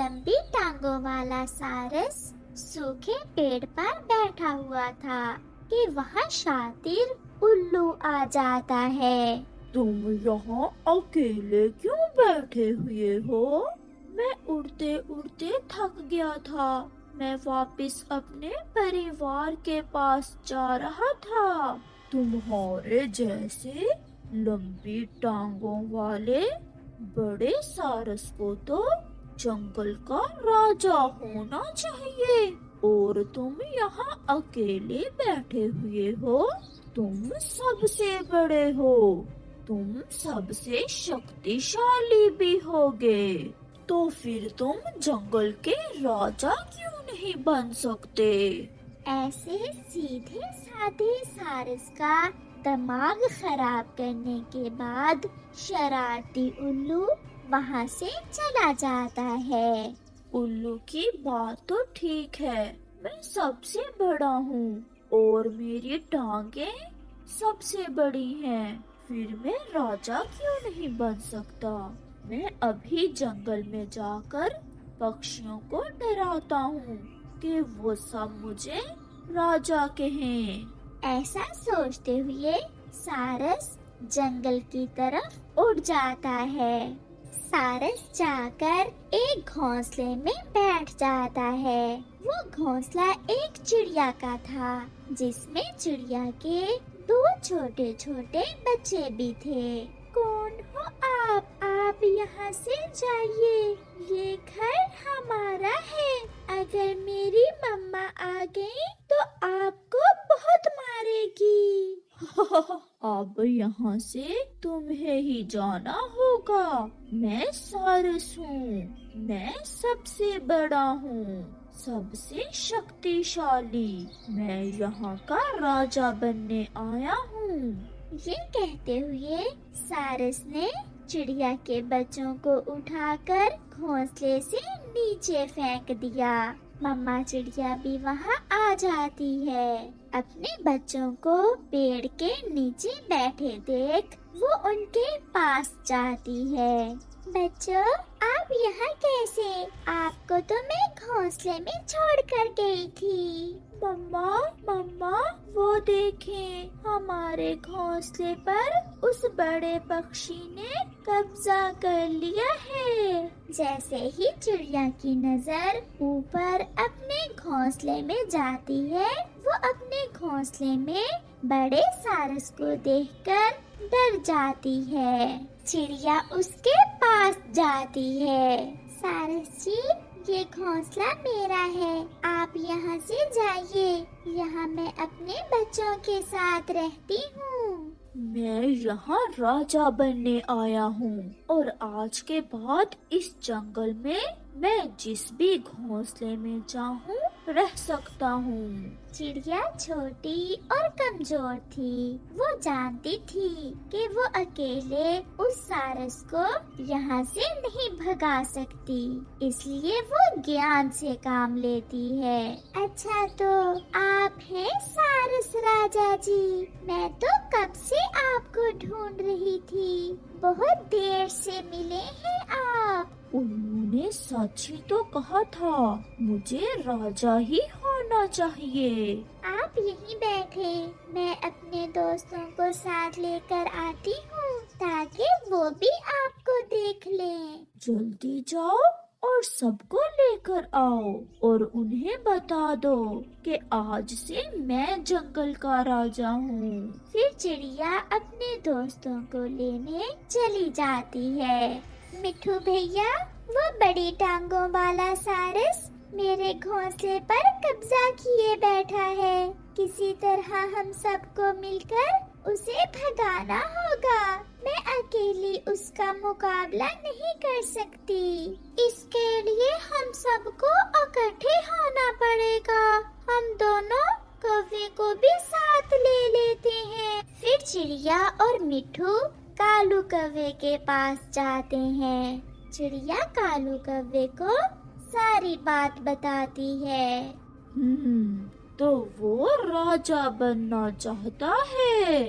लंबी टांगों वाला सारस सूखे पेड़ पर बैठा हुआ था कि वहाँ शातिर उल्लू आ जाता है। तुम यहाँ अकेले क्यों बैठे हुए हो? मैं उड़ते उड़ते थक गया था। मैं वापस अपने परिवार के पास जा रहा था। तुम्हारे जैसे लंबी टांगों वाले बड़े सारस को तो जंगल का राजा होना चाहिए, और तुम यहाँ अकेले बैठे हुए हो। तुम सबसे बड़े हो, तुम सबसे शक्तिशाली भी होगे, तो फिर तुम जंगल के राजा क्यों नहीं बन सकते? ऐसे सीधे साधे सारस का दिमाग खराब करने के बाद शरारती उल्लू वहाँ से चला जाता है। उल्लू की बात तो ठीक है, मैं सबसे बड़ा हूँ और मेरी टांगे सबसे बड़ी हैं, फिर मैं राजा क्यों नहीं बन सकता? मैं अभी जंगल में जाकर पक्षियों को डराता हूँ कि वो सब मुझे राजा कहें। ऐसा सोचते हुए सारस जंगल की तरफ उड़ जाता है। सारस जाकर एक घोंसले में बैठ जाता है। वो घोंसला एक चिड़िया का था, जिसमें चिड़िया के दो छोटे छोटे बच्चे भी थे। कौन हो आप? आप यहाँ से जाइए, ये घर हमारा है। अगर मेरी मम्मा आ गई तो आपको बहुत मारेगी। अब यहाँ से तुम्हें ही जाना होगा। मैं सारस हूँ, मैं सबसे बड़ा हूँ, सबसे शक्तिशाली। मैं यहाँ का राजा बनने आया हूँ। ये कहते हुए सारस ने चिड़िया के बच्चों को उठाकर घोंसले से नीचे फेंक दिया। मम्मा चिड़िया भी वहाँ आ जाती है। अपने बच्चों को पेड़ के नीचे बैठे देख वो उनके पास जाती है। बच्चों, आप यहाँ कैसे? आपको तो मैं घोंसले में छोड़ कर गई थी। मम्मा मम्मा, वो देखें, हमारे घोंसले पर उस बड़े पक्षी ने कब्जा कर लिया है। जैसे ही चिड़िया की नजर ऊपर अपने घोंसले में जाती है, वो अपने घोंसले में बड़े सारस को देखकर डर जाती है। चिड़िया उसके पास जाती है। सारस जी, ये घोंसला मेरा है, आप यहाँ से जाइए। यहाँ मैं अपने बच्चों के साथ रहती हूँ। मैं यहाँ राजा बनने आया हूँ, और आज के बाद इस जंगल में मैं जिस भी घोंसले में चाहूँ रह सकता हूँ। चिड़िया छोटी और कमजोर थी। वो जानती थी कि वो अकेले उस सारस को यहाँ से नहीं भगा सकती, इसलिए वो ज्ञान से काम लेती है। अच्छा, तो आप हैं सारस राजा जी? मैं तो कब से आपको ढूंढ रही थी, बहुत देर से मिले हैं आप। उन्होंने सच ही तो कहा था, मुझे राजा ही होना चाहिए। आप यहीं बैठे, मैं अपने दोस्तों को साथ लेकर आती हूँ ताकि वो भी आपको देख लें। जल्दी जाओ और सबको लेकर आओ, और उन्हें बता दो कि आज से मैं जंगल का राजा हूँ। फिर चिड़िया अपने दोस्तों को लेने चली जाती है। मिठू भैया, वो बड़ी टांगों वाला सारस मेरे घोंसले पर कब्जा किए बैठा है। किसी तरह हम सबको मिलकर उसे भगाना होगा। मैं अकेली उसका मुकाबला नहीं कर सकती। इसके लिए हम सबको इकट्ठे होना पड़ेगा। हम दोनों कौवे को भी साथ ले लेते हैं। फिर चिड़िया और मिठू कालू कौवे के पास जाते हैं। चिड़िया कालू कौवे को सारी बात बताती है। तो वो राजा बनना चाहता है।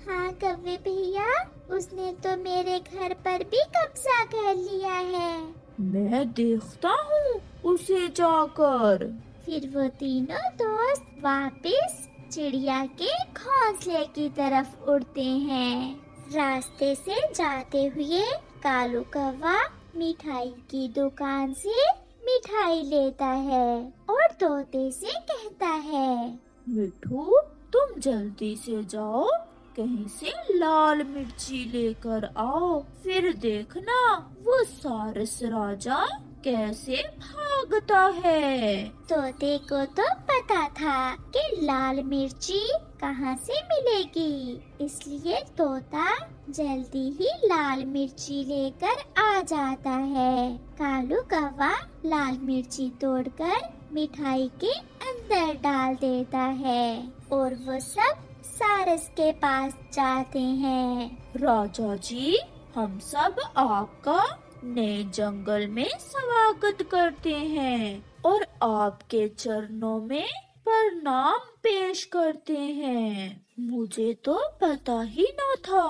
हाँ कौवे भैया, उसने तो मेरे घर पर भी कब्जा कर लिया है। मैं देखता हूँ उसे जाकर। फिर वो तीनों दोस्त वापस चिड़िया के घोंसले की तरफ उड़ते हैं। रास्ते से जाते हुए कालू कौवा मिठाई की दुकान से मिठाई लेता है और तोते से कहता है, मिठू, तुम जल्दी से जाओ, कहीं से लाल मिर्ची लेकर आओ, फिर देखना वो सारस राजा कैसे भागता है। तोते को तो पता था कि लाल मिर्ची कहाँ से मिलेगी, इसलिए तोता जल्दी ही लाल मिर्ची लेकर आ जाता है। कालू कौवा लाल मिर्ची तोड़कर मिठाई के अंदर डाल देता है और वो सब सारस के पास जाते हैं। राजा जी, हम सब आपका नए जंगल में स्वागत करते हैं और आपके चरणों में प्रणाम पेश करते हैं। मुझे तो पता ही न था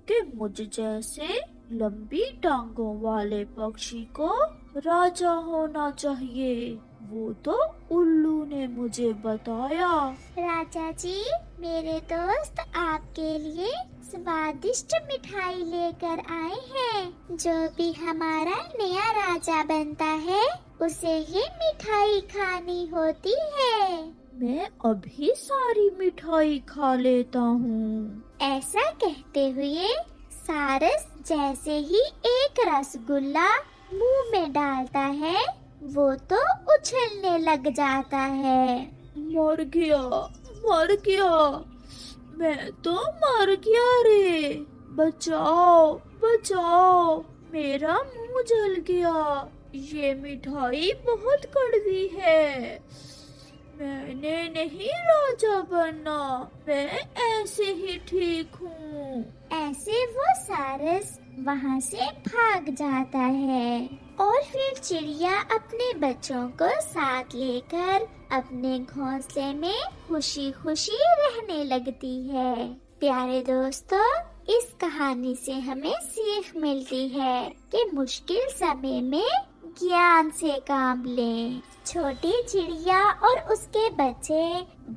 कि मुझ जैसे लंबी टांगों वाले पक्षी को राजा होना चाहिए। वो तो उल्लू ने मुझे बताया। राजा जी, मेरे दोस्त आपके लिए स्वादिष्ट मिठाई लेकर आए हैं। जो भी हमारा नया राजा बनता है उसे ये मिठाई खानी होती है। मैं अभी सारी मिठाई खा लेता हूँ। ऐसा कहते हुए सारस जैसे ही एक रसगुल्ला मुंह में डालता है वो तो उछलने लग जाता है। मर गया, मर गया, मैं तो मर गया रे, बचाओ बचाओ, मेरा मुंह जल गया, ये मिठाई बहुत कड़वी है, मैंने नहीं राजा बनना, मैं ऐसे ही ठीक हूँ। ऐसे वो सारस वहाँ से भाग जाता है और फिर चिड़िया अपने बच्चों को साथ लेकर अपने घोंसले में खुशी खुशी रहने लगती है। प्यारे दोस्तों, इस कहानी से हमें सीख मिलती है कि मुश्किल समय में ज्ञान से काम लें। छोटी चिड़िया और उसके बच्चे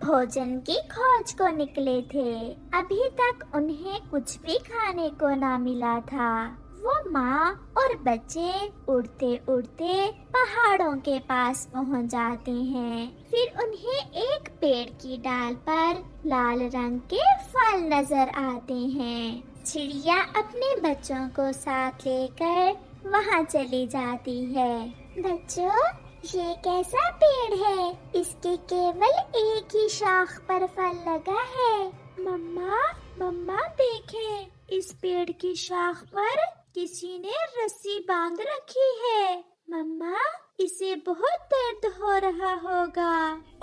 भोजन की खोज को निकले थे। अभी तक उन्हें कुछ भी खाने को ना मिला था। वो माँ और बच्चे उड़ते उड़ते पहाड़ों के पास पहुँच जाते हैं। फिर उन्हें एक पेड़ की डाल पर लाल रंग के फल नजर आते हैं। चिड़िया अपने बच्चों को साथ लेकर वहाँ चली जाती है। बच्चों, ये कैसा पेड़ है? इसके केवल एक ही शाख पर फल लगा है। मम्मा, मम्मा देखें, इस पेड़ की शाख पर किसी ने रस्सी बांध रखी है। मम्मा, इसे बहुत दर्द हो रहा होगा।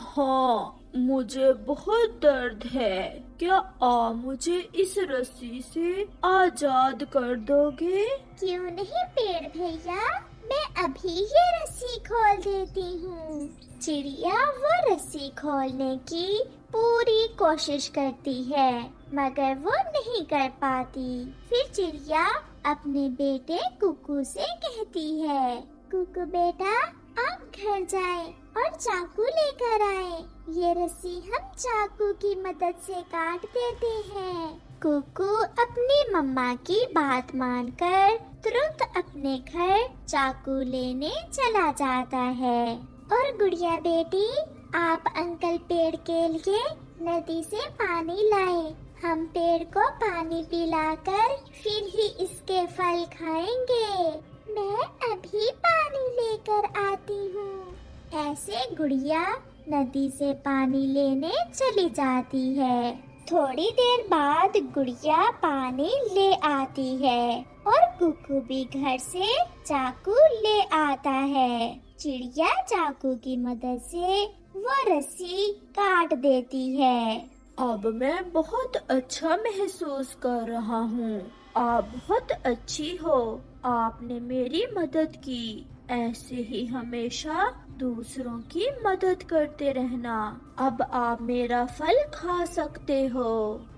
हाँ, मुझे बहुत दर्द है। क्या आप मुझे इस रस्सी से आजाद कर दोगे? क्यों नहीं पेड़ भैया, मैं अभी ये रस्सी खोल देती हूँ। चिड़िया वो रस्सी खोलने की पूरी कोशिश करती है मगर वो नहीं कर पाती। फिर चिड़िया अपने बेटे कुकू से कहती है, कुकू बेटा, आप घर जाएं और चाकू लेकर आए। ये रस्सी हम चाकू की मदद से काट देते हैं। कुकू अपनी मम्मा की बात मानकर तुरंत अपने घर चाकू लेने चला जाता है। और गुड़िया बेटी, आप अंकल पेड़ के लिए नदी से पानी लाए। हम पेड़ को पानी पिलाकर फिर ही इसके फल खाएंगे। मैं अभी पानी लेकर आती हूँ। ऐसे गुड़िया नदी से पानी लेने चली जाती है। थोड़ी देर बाद गुड़िया पानी ले आती है और कुकू भी घर से चाकू ले आता है। चिड़िया चाकू की मदद से वो रस्सी काट देती है। अब मैं बहुत अच्छा महसूस कर रहा हूँ। आप बहुत अच्छी हो। आपने मेरी मदद की। ऐसे ही हमेशा दूसरों की मदद करते रहना। अब आप मेरा फल खा सकते हो।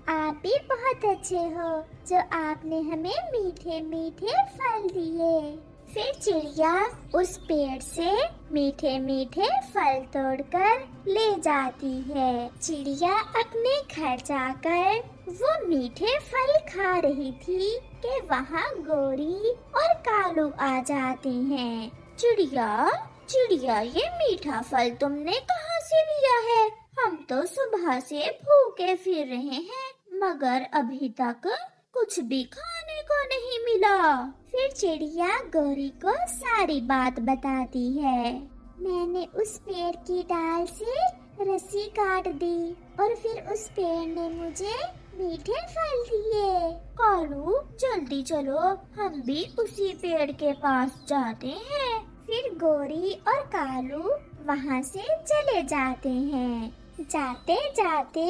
आप भी बहुत अच्छे हो जो आपने हमें मीठे मीठे फल दिए। फिर चिड़िया उस पेड़ से मीठे मीठे फल तोड़कर ले जाती है। चिड़िया अपने घर जाकर वो मीठे फल खा रही थी कि वहाँ गोरी और कालू आ जाते हैं। चिड़िया चिड़िया, ये मीठा फल तुमने कहाँ से लिया है? हम तो सुबह से भूखे फिर रहे हैं, मगर अभी तक कुछ भी खाने को नहीं मिला। फिर चिड़िया गोरी को सारी बात बताती है। मैंने उस पेड़ की डाल से रस्सी काट दी और फिर उस पेड़ ने मुझे मीठे फल दिए। कालू जल्दी चलो, हम भी उसी पेड़ के पास जाते हैं। फिर गोरी और कालू वहाँ से चले जाते हैं। जाते जाते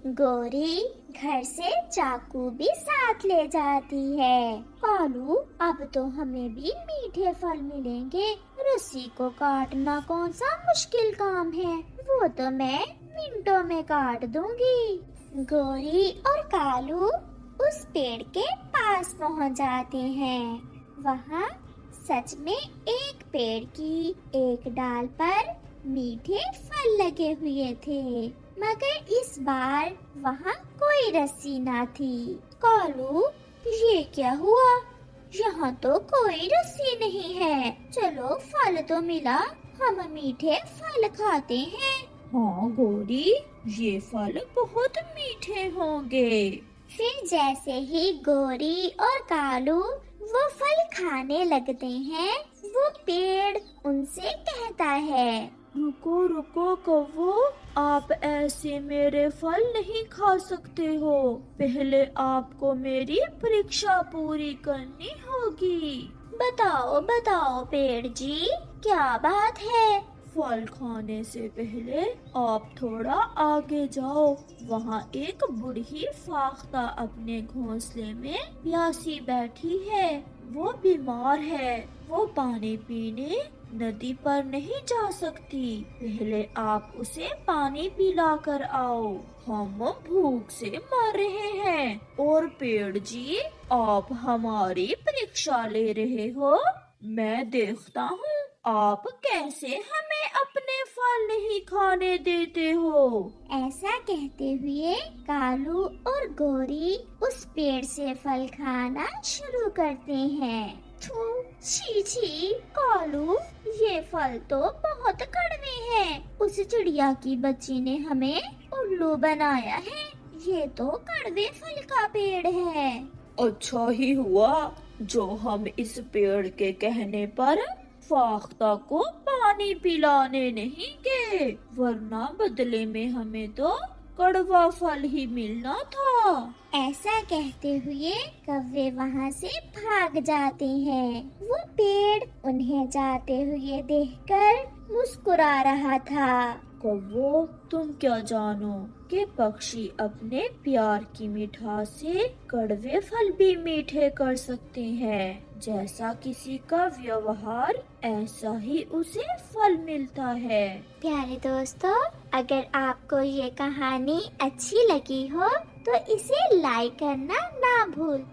गोरी घर से चाकू भी साथ ले जाती है। कालू, अब तो हमें भी मीठे फल मिलेंगे, रस्सी को काटना कौन सा मुश्किल काम है, वो तो मैं मिनटों में काट दूंगी। गोरी और कालू उस पेड़ के पास पहुंच जाते हैं। वहाँ सच में एक पेड़ की एक डाल पर मीठे फल लगे हुए थे, मगर इस बार वहाँ कोई रस्सी ना थी। कालू, ये क्या हुआ? यहाँ तो कोई रस्सी नहीं है। चलो, फल तो मिला, हम मीठे फल खाते हैं। हाँ गोरी, ये फल बहुत मीठे होंगे। फिर जैसे ही गोरी और कालू वो फल खाने लगते हैं, वो पेड़ उनसे कहता है, रुको रुको कौवो, आप ऐसे मेरे फल नहीं खा सकते हो। पहले आपको मेरी परीक्षा पूरी करनी होगी। बताओ बताओ पेड़ जी, क्या बात है? फल खाने से पहले आप थोड़ा आगे जाओ। वहाँ एक बूढ़ी फाख्ता अपने घोंसले में प्यासी बैठी है। वो बीमार है, वो पानी पीने नदी पर नहीं जा सकती। पहले आप उसे पानी पिला कर आओ, हम भूख से मर रहे हैं। और पेड़ जी, आप हमारी परीक्षा ले रहे हो। मैं देखता हूँ आप कैसे हमें अपने फल नहीं खाने देते हो। ऐसा कहते हुए कालू और गोरी उस पेड़ से फल खाना शुरू करते हैं। थू, छी छी, कालू, ये फल तो बहुत कड़वे हैं। उस चिड़िया की बच्ची ने हमें उल्लू बनाया है। ये तो कड़वे फल का पेड़ है। अच्छा ही हुआ जो हम इस पेड़ के कहने पर फाख्ता को पानी पिलाने नहीं गए, वरना बदले में हमें तो कड़वा फल ही मिलना था। ऐसा कहते हुए कौवे वहाँ से भाग जाते हैं। वो पेड़ उन्हें जाते हुए देखकर मुस्कुरा रहा था। कौवो, तुम क्या जानो कि पक्षी अपने प्यार की मिठास से कड़वे फल भी मीठे कर सकते हैं। जैसा किसी का व्यवहार, ऐसा ही उसे फल मिलता है। प्यारे दोस्तों, अगर आपको ये कहानी अच्छी लगी हो तो इसे लाइक करना ना भूल।